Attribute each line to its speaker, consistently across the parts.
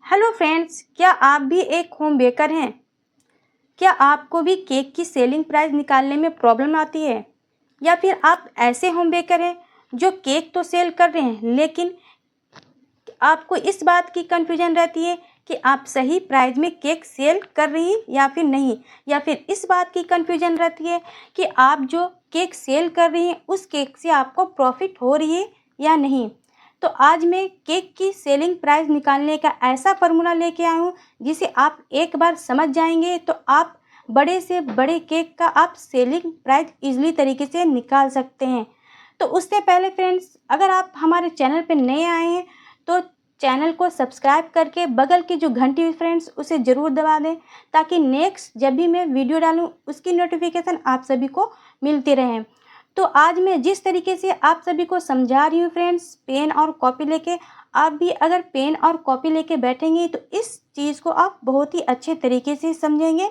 Speaker 1: Hello friends, क्या आप भी एक होम बेकर हैं? क्या आपको भी केक की सेलिंग प्राइस निकालने में प्रॉब्लम आती है? या फिर आप ऐसे होम बेकर हैं जो केक तो सेल कर रहे हैं लेकिन आपको इस बात की कन्फ्यूजन रहती है कि आप सही प्राइस में केक सेल कर रही हैं या फिर नहीं, या फिर इस बात की कन्फ्यूजन रहती है कि आप जो केक सेल कर रही हैं उस केक से आपको प्रॉफिट हो रही है या नहीं। तो आज मैं केक की सेलिंग प्राइस निकालने का ऐसा फार्मूला लेके आया हूँ जिसे आप एक बार समझ जाएंगे तो आप बड़े से बड़े केक का आप सेलिंग प्राइस इजीली तरीके से निकाल सकते हैं। तो उससे पहले फ्रेंड्स, अगर आप हमारे चैनल पर नए आए हैं तो चैनल को सब्सक्राइब करके बगल की जो घंटी है फ्रेंड्स उसे ज़रूर दबा दें, ताकि नेक्स्ट जब भी मैं वीडियो डालूं उसकी नोटिफिकेशन आप सभी को मिलती रहे। तो आज मैं जिस तरीके से आप सभी को समझा रही हूँ फ्रेंड्स, पेन और कॉपी लेके, आप भी अगर पेन और कॉपी लेके बैठेंगे तो इस चीज़ को आप बहुत ही अच्छे तरीके से समझेंगे।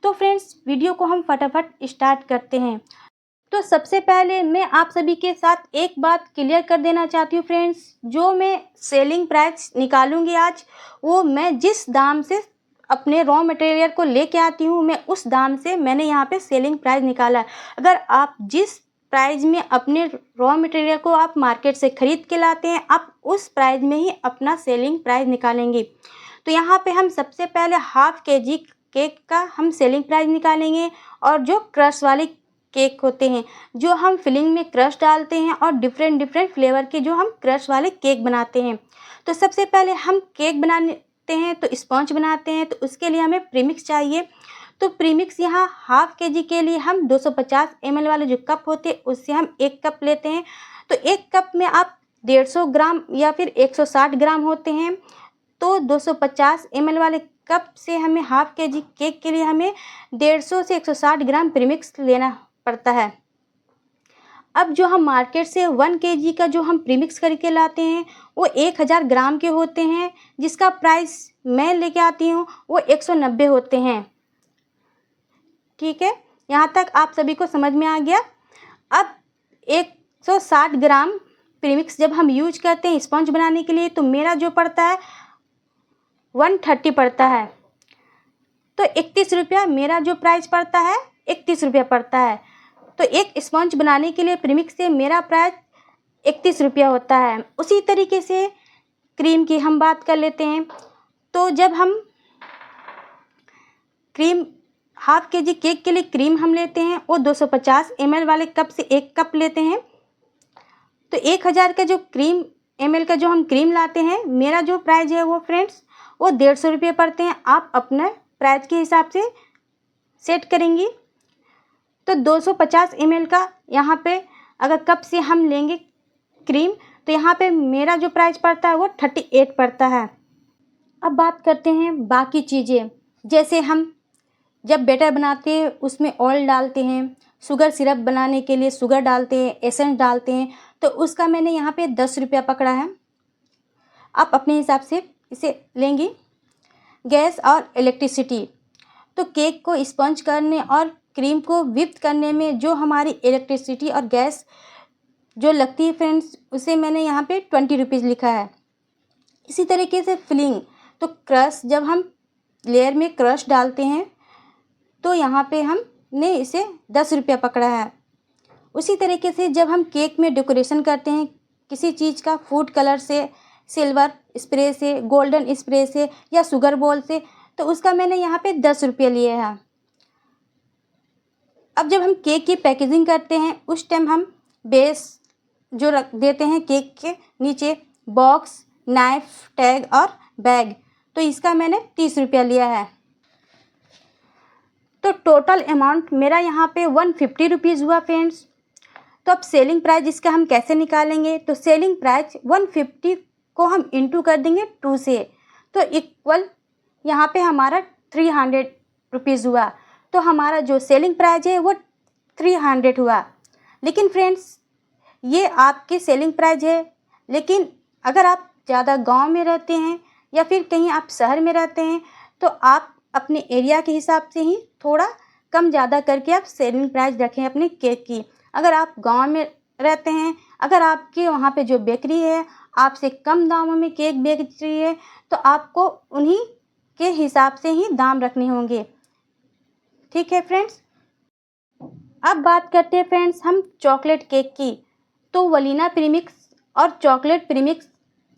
Speaker 1: तो फ्रेंड्स, वीडियो को हम फटाफट स्टार्ट करते हैं। तो सबसे पहले मैं आप सभी के साथ एक बात क्लियर कर देना चाहती हूँ फ्रेंड्स, जो मैं सेलिंग प्राइस निकालूंगी आज, वो मैं जिस दाम से अपने रॉ मटेरियल को लेके आती हूँ मैं उस दाम से मैंने यहाँ पे सेलिंग प्राइस निकाला है। अगर आप जिस प्राइस में अपने रॉ मटेरियल को आप मार्केट से खरीद के लाते हैं, आप उस प्राइस में ही अपना सेलिंग प्राइस निकालेंगे। तो यहाँ पे हम सबसे पहले हाफ केजी केक का हम सेलिंग प्राइस निकालेंगे, और जो क्रश वाली केक होते हैं जो हम फिलिंग में क्रश डालते हैं और डिफरेंट डिफरेंट फ्लेवर के जो हम क्रश वाले केक बनाते हैं। तो सबसे पहले हम केक बनाते हैं तो स्पॉन्ज बनाते हैं, तो उसके लिए हमें प्रीमिक्स चाहिए। तो प्रीमिक्स यहाँ हाफ केजी के लिए हम 250 ml वाले जो कप होते हैं उससे हम 1 कप लेते हैं। तो 1 कप में आप 150 ग्राम या फिर 160 ग्राम होते हैं। तो 250 ml वाले कप से हमें हाफ केजी केक के लिए हमें 150 से 160 ग्राम प्रीमिक्स लेना पड़ता है। अब जो हम मार्केट से 1 केजी का जो हम प्रीमिक्स खरीद के लाते हैं वो 1000 ग्राम के होते हैं, जिसका प्राइस मैं लेके आती हूँ वो 190 होते हैं। ठीक है, यहाँ तक आप सभी को समझ में आ गया। अब 160 ग्राम प्रीमिक्स जब हम यूज करते हैं स्पंज बनाने के लिए तो मेरा जो पड़ता है 130 पड़ता है। तो 31 रुपया मेरा जो प्राइस पड़ता है, 31 रुपया पड़ता है। तो एक स्पंज बनाने के लिए प्रीमिक्स से मेरा प्राइस 31 रुपया होता है। उसी तरीके से क्रीम की हम बात कर लेते हैं। तो जब हम क्रीम हाफ केजी केक के लिए क्रीम हम लेते हैं वो 250 ml वाले कप से 1 कप लेते हैं। तो 1000 का जो क्रीम ml का जो हम क्रीम लाते हैं, मेरा जो प्राइस है वो फ्रेंड्स वो 150 रुपये पड़ते हैं। आप अपने प्राइस के हिसाब से सेट करेंगी। तो 250 ml का यहाँ पे अगर कप से हम लेंगे क्रीम तो यहाँ पे मेरा जो प्राइस पड़ता है वो 38 पड़ता है। अब बात करते हैं बाकी चीज़ें, जैसे हम जब बैटर बनाते हैं उसमें ऑयल डालते हैं, शुगर सिरप बनाने के लिए शुगर डालते हैं, एसेंस डालते हैं, तो उसका मैंने यहाँ पे 10 रुपया पकड़ा है। आप अपने हिसाब से इसे लेंगी। गैस और इलेक्ट्रिसिटी, तो केक को स्पंज करने और क्रीम को व्हिप करने में जो हमारी इलेक्ट्रिसिटी और गैस जो लगती है फ्रेंड्स, उसे मैंने यहाँ पे 20 रुपीज़ लिखा है। इसी तरीके से फिलिंग, तो क्रश जब हम लेयर में क्रश डालते हैं तो यहाँ पे हमने इसे 10 रुपया पकड़ा है। उसी तरीके से जब हम केक में डेकोरेशन करते हैं किसी चीज़ का, फूड कलर से, सिल्वर स्प्रे से, गोल्डन स्प्रे से या शुगर बॉल से, तो उसका मैंने यहाँ पे 10 रुपये लिए हैं। अब जब हम केक की पैकेजिंग करते हैं उस टाइम हम बेस जो रख देते हैं केक के नीचे, बॉक्स, नाइफ, टैग और बैग, तो इसका मैंने 30 रुपया लिया है। तो टोटल अमाउंट मेरा यहाँ पे 150 रुपीज़ हुआ फ्रेंड्स। तो अब सेलिंग प्राइस इसका हम कैसे निकालेंगे, तो सेलिंग प्राइस 150 को हम इंटू कर देंगे 2 से, तो इक्वल यहाँ पे हमारा 300 रुपीज़ हुआ। तो हमारा जो सेलिंग प्राइस है वो 300 हुआ। लेकिन फ्रेंड्स, ये आपकी सेलिंग प्राइस है, लेकिन अगर आप ज़्यादा गांव में रहते हैं या फिर कहीं आप शहर में रहते हैं तो आप अपने एरिया के हिसाब से ही थोड़ा कम ज़्यादा करके आप सेलिंग प्राइस रखें अपने केक की। अगर आप गांव में रहते हैं, अगर आपके वहाँ पे जो बेकरी है आपसे कम दामों में केक बेच रही है तो आपको उन्हीं के हिसाब से ही दाम रखने होंगे। ठीक है फ्रेंड्स। अब बात करते हैं फ्रेंड्स हम चॉकलेट केक की। तो वनीला प्रीमिक्स और चॉकलेट प्रीमिक्स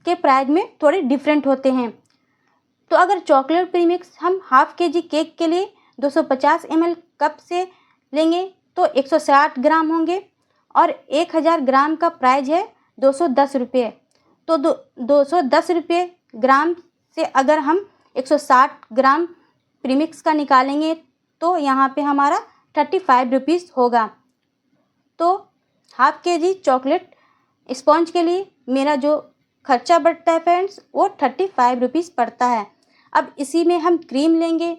Speaker 1: के प्राइस में थोड़े डिफरेंट होते हैं। तो अगर चॉकलेट प्रीमिक्स हम हाफ के जी केक के लिए 250 ml कप से लेंगे तो 160 ग्राम होंगे और 1000 ग्राम का प्राइस है 210 रुपये। तो 210 रुपये ग्राम से अगर हम 160 ग्राम प्रीमिक्स का निकालेंगे तो यहाँ पे हमारा 35 रुपीज़ होगा। तो हाफ के जी चॉकलेट स्पॉन्ज के लिए मेरा जो खर्चा बढ़ता है फ्रेंड्स वो 35 रुपीज़ पड़ता है। अब इसी में हम क्रीम लेंगे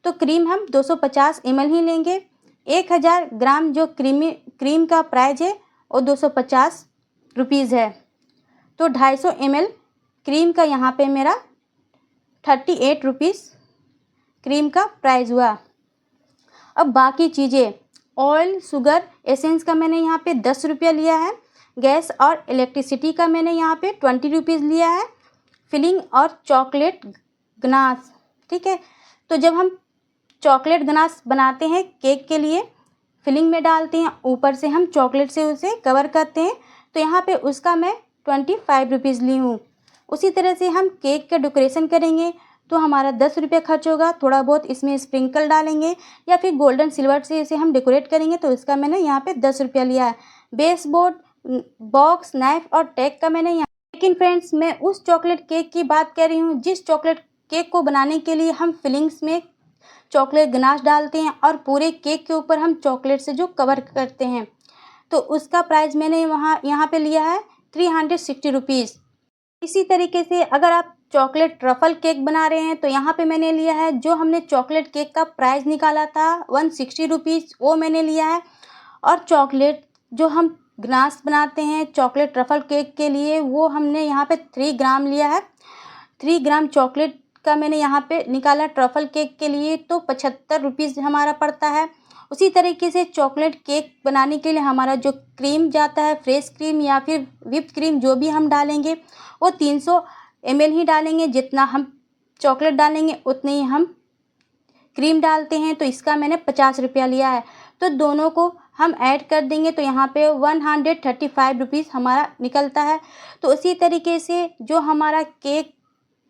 Speaker 1: तो क्रीम हम 250 ml ही लेंगे। 1000 ग्राम जो क्रीम का प्राइस है वो 250 रुपीज़ है। तो 250 ml क्रीम का यहाँ पे मेरा 38 रुपीज़ क्रीम का प्राइस हुआ। अब बाकी चीज़ें ऑयल, शुगर, एसेंस का मैंने यहाँ पे 10 रुपया लिया है। गैस और इलेक्ट्रिसिटी का मैंने यहाँ पे 20 रुपीज़ लिया है। फिलिंग और चॉकलेट गनाश, ठीक है। तो जब हम चॉकलेट गनाश बनाते हैं केक के लिए, फिलिंग में डालते हैं, ऊपर से हम चॉकलेट से उसे कवर करते हैं, तो यहाँ पे उसका मैं 25 रुपीज़ ली हूँ। उसी तरह से हम केक का डेकोरेशन करेंगे तो हमारा 10 रुपये खर्च होगा। थोड़ा बहुत इसमें स्प्रिंकल डालेंगे या फिर गोल्डन सिल्वर से इसे हम डेकोरेट करेंगे तो इसका मैंने यहाँ पे 10 रुपया लिया है। बेस बोर्ड, बॉक्स, नाइफ और टैग का मैंने यहाँ। लेकिन फ्रेंड्स मैं उस चॉकलेट केक की बात कर रही हूँ जिस चॉकलेट केक को बनाने के लिए हम फिलिंग्स में चॉकलेट गनाश डालते हैं और पूरे केक के ऊपर हम चॉकलेट से जो कवर करते हैं, तो उसका प्राइस मैंने यहाँ पे लिया है 360 रुपीज़। इसी तरीके से अगर आप चॉकलेट ट्रफल केक बना रहे हैं तो यहाँ पे मैंने लिया है, जो हमने चॉकलेट केक का प्राइस निकाला था 160 रुपीज़, वो मैंने लिया है। और चॉकलेट जो हम गनाश बनाते हैं चॉकलेट ट्रफल केक के लिए, वो हमने यहाँ पे 3 ग्राम लिया है। 3 ग्राम चॉकलेट का मैंने यहाँ पे निकाला ट्रफल केक के लिए, तो 75 रुपीज़ हमारा पड़ता है। उसी तरीके से चॉकलेट केक बनाने के लिए हमारा जो क्रीम जाता है, फ्रेश क्रीम या फिर व्हिप्ड क्रीम जो भी हम डालेंगे वो 300 ml ही डालेंगे। जितना हम चॉकलेट डालेंगे उतने ही हम क्रीम डालते हैं, तो इसका मैंने 50 रुपया लिया है। तो दोनों को हम ऐड कर देंगे तो यहाँ पे 135 रुपीज़ हमारा निकलता है। तो उसी तरीके से जो हमारा केक,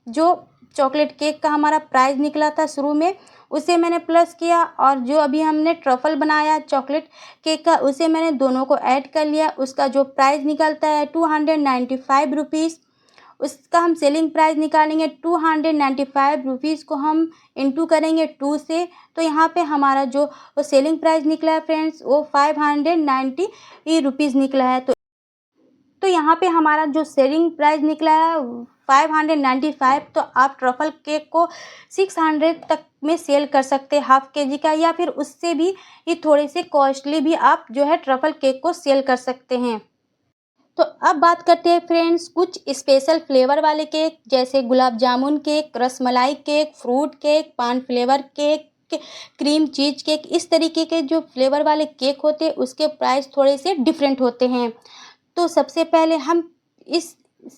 Speaker 1: जो चॉकलेट केक का हमारा प्राइस निकला था शुरू में, उसे मैंने प्लस किया, और जो अभी हमने ट्रफल बनाया चॉकलेट केक का उसे मैंने दोनों को ऐड कर लिया। उसका जो प्राइस निकलता है 295 रुपीज़। उसका हम सेलिंग प्राइस निकालेंगे 295 रुपीज़ को हम इंटू करेंगे 2 से, तो यहाँ पे हमारा जो सेलिंग प्राइस निकला है फ्रेंड्स वो 590 रुपीज़ निकला है। तो यहाँ पे हमारा जो सेलिंग प्राइस निकला है 595। तो आप ट्रफल केक को 600 तक में सेल कर सकते हैं हाफ के जी का, या फिर उससे भी ये थोड़े से कॉस्टली भी आप जो है ट्रफल केक को सेल कर सकते हैं। तो अब बात करते हैं फ्रेंड्स कुछ स्पेशल फ्लेवर वाले केक, जैसे gulab jamun cake, rasmalai cake, fruit cake, paan flavour cake, cream cheese cake. इस तरीके के जो फ्लेवर वाले केक होते हैं उसके प्राइस थोड़े से डिफरेंट होते हैं। तो सबसे पहले हम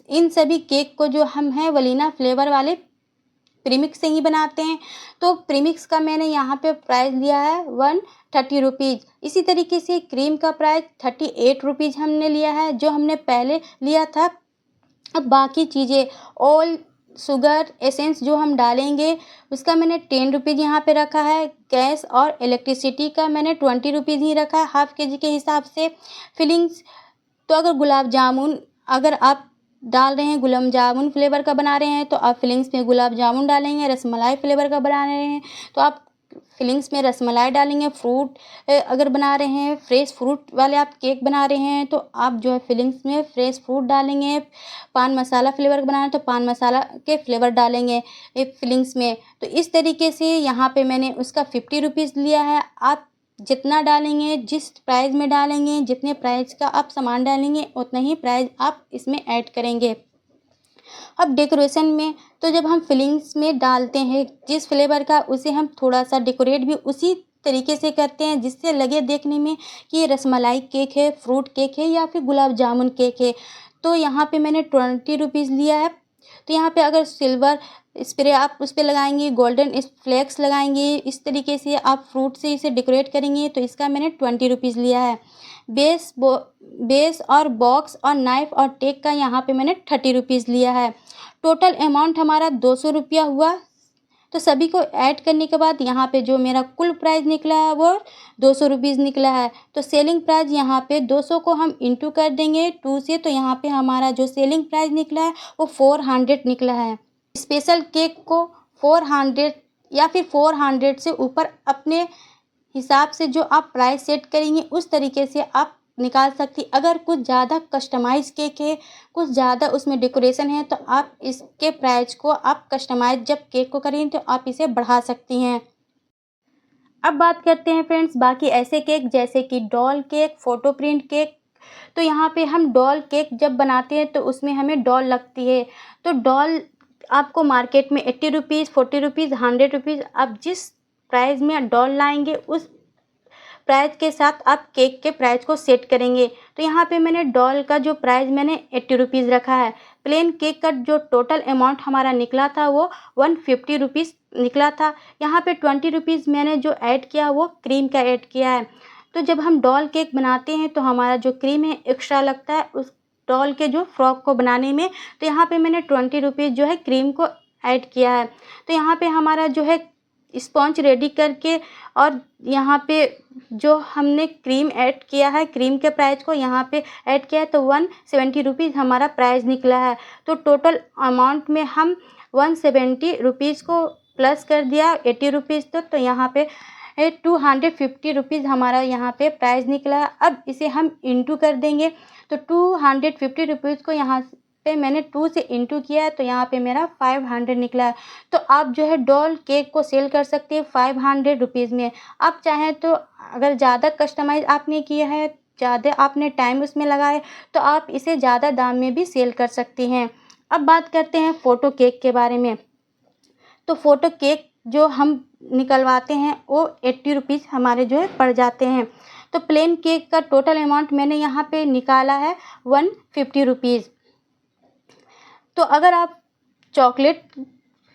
Speaker 1: इन सभी केक को जो हम हैं वनीला फ्लेवर वाले प्रीमिक्स से ही बनाते हैं। तो प्रीमिक्स का मैंने यहाँ पे प्राइस लिया है 130 रुपीज़। इसी तरीके से क्रीम का प्राइस 38 रुपीज़ हमने लिया है, जो हमने पहले लिया था। अब बाकी चीज़ें ऑयल, शुगर, एसेंस जो हम डालेंगे उसका मैंने 10 रुपीज़ यहाँ पे रखा है। गैस और इलेक्ट्रिसिटी का मैंने 20 रुपीज़ ही रखा है हाफ के जी के हिसाब से। फिलिंग्स, तो अगर गुलाब जामुन अगर आप डाल रहे हैं, गुलाब जामुन फ्लेवर का बना रहे हैं तो आप फिलिंग्स में गुलाब जामुन डालेंगे। रसमलाई फ्लेवर का बना रहे हैं तो आप फिलिंग्स में रसमलाई डालेंगे। फ्रूट अगर बना रहे हैं, फ्रेश फ्रूट वाले आप केक बना रहे हैं तो आप जो है फिलिंग्स में फ्रेश फ्रूट डालेंगे। पान मसाला फ्लेवर बनाना है तो पान मसाला के फ्लेवर डालेंगे फिलिंग्स में। तो इस तरीके से यहाँ पे मैंने उसका 50 रुपीज़ लिया है। आप जितना डालेंगे, जिस प्राइस में डालेंगे, जितने प्राइस का आप सामान डालेंगे उतना ही प्राइस आप इसमें ऐड करेंगे। अब डेकोरेशन में, तो जब हम फिलिंग्स में डालते हैं जिस फ्लेवर का, उसे हम थोड़ा सा डेकोरेट भी उसी तरीके से करते हैं जिससे लगे देखने में कि ये रसमलाई केक है, फ्रूट केक है या फिर गुलाब जामुन केक है। तो यहाँ पे मैंने 20 रुपीज़ लिया है। तो यहाँ पे अगर सिल्वर स्प्रे आप उस पे लगाएंगे, गोल्डन फ्लेक्स लगाएंगे, इस तरीके से आप फ्रूट से इसे डेकोरेट करेंगे तो इसका मैंने 20 रुपीज़ लिया है। बेस और बॉक्स और नाइफ और टेक का यहाँ पे मैंने 30 रुपीज़ लिया है। टोटल अमाउंट हमारा 200 रुपया हुआ। तो सभी को ऐड करने के बाद यहाँ पे जो मेरा कुल प्राइस निकला है वो 200 रुपीज़ निकला है। तो सेलिंग प्राइस यहाँ पे 200 को हम इंटू कर देंगे 2 से, तो यहाँ पे हमारा जो सेलिंग प्राइस निकला है वो 400 निकला है। स्पेशल केक को 400 या फिर 400 से ऊपर अपने हिसाब से जो आप प्राइस सेट करेंगे उस तरीके से आप निकाल सकती। अगर कुछ ज़्यादा कस्टमाइज केक है, कुछ ज़्यादा उसमें डेकोरेशन है, तो आप इसके प्राइस को आप कस्टमाइज जब केक को करें तो आप इसे बढ़ा सकती हैं। अब बात करते हैं फ्रेंड्स बाकी ऐसे केक जैसे कि doll cake, photo print cake. तो यहाँ पे हम डॉल केक जब बनाते हैं तो उसमें हमें डॉल लगती है। तो डॉल आपको मार्केट में 80 रुपीज़, 40 रुपीज़, 100 रुपीज़, आप जिस प्राइस में डॉल लाएंगे उस प्राइस के साथ आप केक के प्राइस को सेट करेंगे। तो यहाँ पे मैंने डॉल का जो प्राइस मैंने 80 रुपीज़ रखा है। प्लेन केक का जो टोटल अमाउंट हमारा निकला था वो 150 रुपीज़ निकला था। यहाँ पे 20 रुपीज़ मैंने जो ऐड किया वो क्रीम का ऐड किया है। तो जब हम डॉल केक बनाते हैं तो हमारा जो क्रीम है एक्स्ट्रा लगता है उस डॉल के जो फ्रॉक को बनाने में। तो यहाँ पे मैंने 20 रुपीज़ जो है क्रीम को ऐड किया है। तो यहाँ पे हमारा जो है स्पॉन्ज रेडी करके और यहाँ पे जो हमने क्रीम ऐड किया है, क्रीम के प्राइस को यहाँ पे ऐड किया है तो 170 रुपीज़ हमारा प्राइस निकला है। तो टोटल अमाउंट में हम 170 रुपीज़ को प्लस कर दिया 80 रुपीज़ तो यहाँ पे 250 रुपीज़ हमारा यहाँ पे प्राइस निकला है। अब इसे हम इंटू कर देंगे तो 250 रुपीज़ को यहाँ पे मैंने 2 से इंटू किया है तो यहाँ पे मेरा 500 निकला है। तो आप जो है डॉल केक को सेल कर सकते हैं 500 रुपीज़ में। आप चाहें तो अगर ज़्यादा कस्टमाइज़ आपने किया है, ज़्यादा आपने टाइम उसमें लगाए तो आप इसे ज़्यादा दाम में भी सेल कर सकती हैं। अब बात करते हैं फ़ोटो केक के बारे में। तो फ़ोटो केक जो हम निकलवाते हैं वो 80 रुपीज़ हमारे जो है पड़ जाते हैं। तो प्लेन केक का टोटल अमाउंट मैंने यहाँ पे निकाला है 150 रुपीज़। तो अगर आप चॉकलेट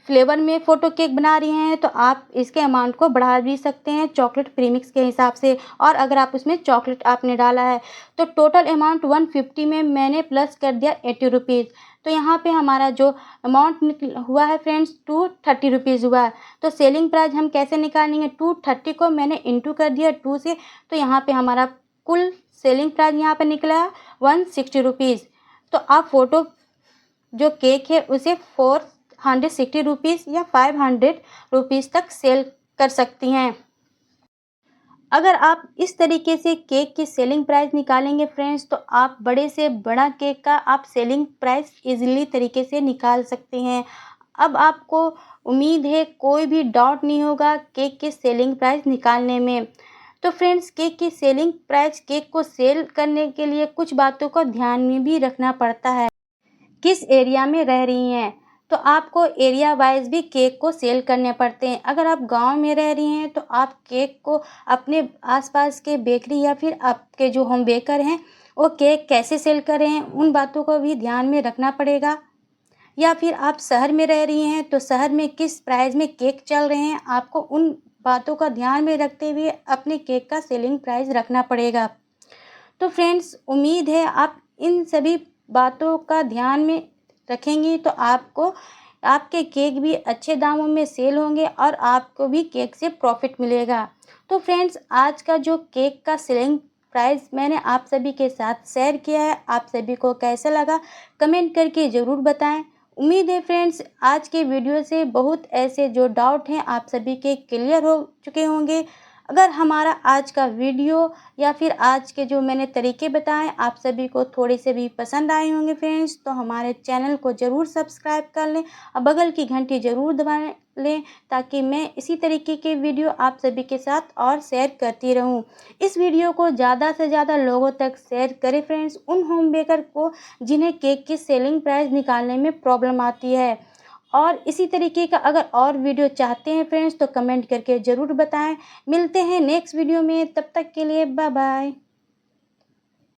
Speaker 1: फ्लेवर में फ़ोटो केक बना रही हैं तो आप इसके अमाउंट को बढ़ा भी सकते हैं चॉकलेट प्रीमिक्स के हिसाब से। और अगर आप उसमें चॉकलेट आपने डाला है तो टोटल अमाउंट 150 में मैंने प्लस कर दिया 80 रुपीज़। तो यहाँ पे हमारा जो अमाउंट हुआ है फ्रेंड्स 230 रुपीज़ हुआ है। तो सेलिंग प्राइस हम कैसे निकालेंगे, 230 को मैंने इंटू कर दिया 2 से, तो यहाँ पे हमारा कुल सेलिंग प्राइस यहाँ पे निकला है 160 रुपीज़। तो आप फ़ोटो जो केक है उसे 460 रुपीज़ या 500 रुपीज़ तक सेल कर सकती हैं। अगर आप इस तरीके से केक की सेलिंग प्राइस निकालेंगे फ्रेंड्स तो आप बड़े से बड़ा केक का आप सेलिंग प्राइस इजीली तरीके से निकाल सकते हैं। अब आपको उम्मीद है कोई भी डाउट नहीं होगा केक की सेलिंग प्राइस निकालने में। तो फ्रेंड्स केक की सेलिंग प्राइस, केक को सेल करने के लिए कुछ बातों को ध्यान में भी रखना पड़ता है। किस एरिया में रह रही हैं तो आपको एरिया वाइज भी केक को सेल करने पड़ते हैं। अगर आप गांव में रह रही हैं तो आप केक को अपने आसपास के बेकरी या फिर आपके जो होम बेकर हैं वो केक कैसे सेल कर रहे हैं उन बातों को भी ध्यान में रखना पड़ेगा। या फिर आप शहर में रह रही हैं तो शहर में किस प्राइस में केक चल रहे हैं आपको उन बातों का ध्यान में रखते हुए अपने केक का सेलिंग प्राइस रखना पड़ेगा। तो फ्रेंड्स उम्मीद है आप इन सभी बातों का ध्यान में रखेंगी तो आपको आपके केक भी अच्छे दामों में सेल होंगे और आपको भी केक से प्रॉफिट मिलेगा। तो फ्रेंड्स आज का जो केक का सेलिंग प्राइस मैंने आप सभी के साथ शेयर किया है, आप सभी को कैसा लगा कमेंट करके ज़रूर बताएं। उम्मीद है फ्रेंड्स आज के वीडियो से बहुत ऐसे जो डाउट हैं आप सभी के क्लियर हो चुके होंगे। अगर हमारा आज का वीडियो या फिर आज के जो मैंने तरीके बताए आप सभी को थोड़े से भी पसंद आए होंगे फ्रेंड्स तो हमारे चैनल को ज़रूर सब्सक्राइब कर लें और बगल की घंटी ज़रूर दबा लें ताकि मैं इसी तरीके के वीडियो आप सभी के साथ और शेयर करती रहूं। इस वीडियो को ज़्यादा से ज़्यादा लोगों तक शेयर करें फ्रेंड्स, उन होम बेकर को जिन्हें केक की सेलिंग प्राइस निकालने में प्रॉब्लम आती है। और इसी तरीके का अगर और वीडियो चाहते हैं फ्रेंड्स तो कमेंट करके ज़रूर बताएं। मिलते हैं नेक्स्ट वीडियो में, तब तक के लिए बाय बाय।